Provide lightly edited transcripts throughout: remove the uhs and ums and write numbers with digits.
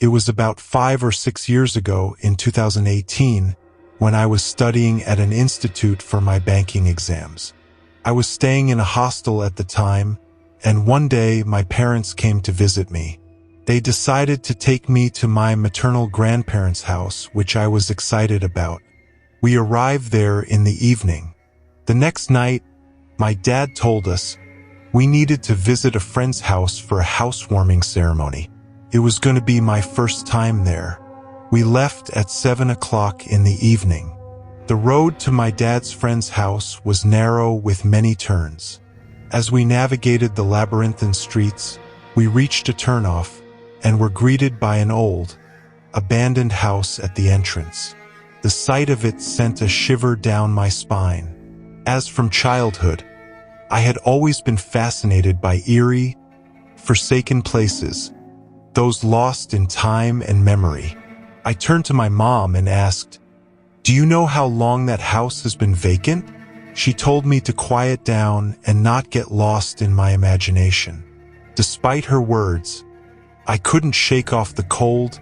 It was about 5 or 6 years ago in 2018 when I was studying at an institute for my banking exams. I was staying in a hostel at the time, and one day my parents came to visit me. They decided to take me to my maternal grandparents' house, which I was excited about. We arrived there in the evening. The next night, my dad told us we needed to visit a friend's house for a housewarming ceremony. It was going to be my first time there. We left at 7 o'clock in the evening. The road to my dad's friend's house was narrow with many turns. As we navigated the labyrinthine streets, we reached a turnoff and were greeted by an old, abandoned house at the entrance. The sight of it sent a shiver down my spine. As from childhood, I had always been fascinated by eerie, forsaken places, those lost in time and memory. I turned to my mom and asked, "Do you know how long that house has been vacant?" She told me to quiet down and not get lost in my imagination. Despite her words, I couldn't shake off the cold,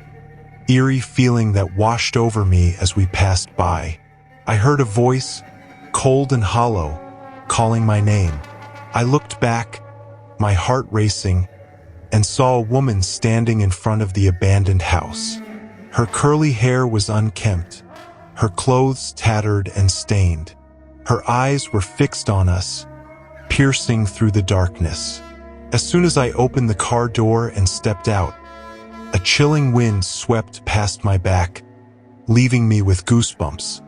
eerie feeling that washed over me as we passed by. I heard a voice, cold and hollow, calling my name. I looked back, my heart racing, and saw a woman standing in front of the abandoned house. Her curly hair was unkempt, her clothes tattered and stained. Her eyes were fixed on us, piercing through the darkness. As soon as I opened the car door and stepped out, a chilling wind swept past my back, leaving me with goosebumps.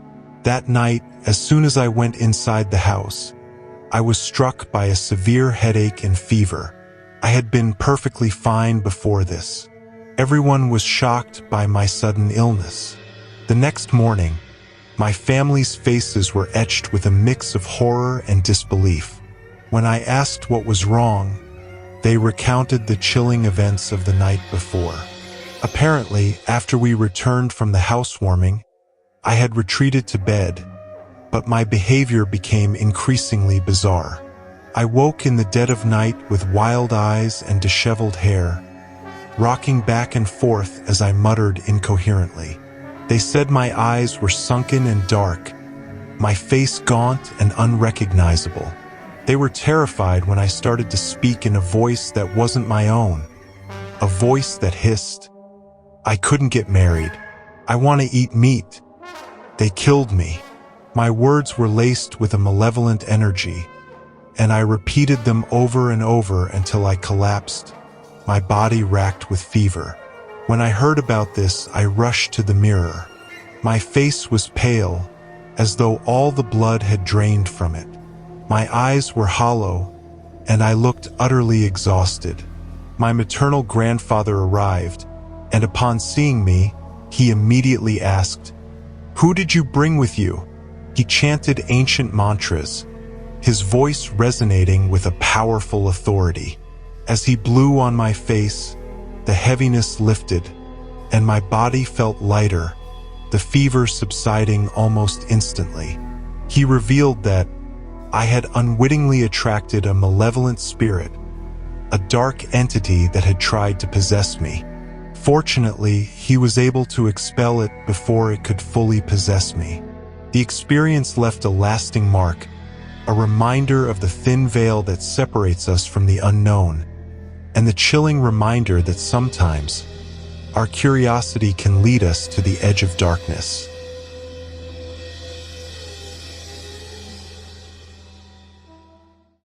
That night, as soon as I went inside the house, I was struck by a severe headache and fever. I had been perfectly fine before this. Everyone was shocked by my sudden illness. The next morning, my family's faces were etched with a mix of horror and disbelief. When I asked what was wrong, they recounted the chilling events of the night before. Apparently, after we returned from the housewarming, I had retreated to bed, but my behavior became increasingly bizarre. I woke in the dead of night with wild eyes and disheveled hair, rocking back and forth as I muttered incoherently. They said my eyes were sunken and dark, my face gaunt and unrecognizable. They were terrified when I started to speak in a voice that wasn't my own, a voice that hissed, "I couldn't get married. I want to eat meat. They killed me." My words were laced with a malevolent energy, and I repeated them over and over until I collapsed, my body racked with fever. When I heard about this, I rushed to the mirror. My face was pale, as though all the blood had drained from it. My eyes were hollow, and I looked utterly exhausted. My maternal grandfather arrived, and upon seeing me, he immediately asked, "Who did you bring with you?" He chanted ancient mantras, his voice resonating with a powerful authority. As he blew on my face, the heaviness lifted, and my body felt lighter, the fever subsiding almost instantly. He revealed that I had unwittingly attracted a malevolent spirit, a dark entity that had tried to possess me. Fortunately, he was able to expel it before it could fully possess me. The experience left a lasting mark, a reminder of the thin veil that separates us from the unknown, and the chilling reminder that sometimes our curiosity can lead us to the edge of darkness.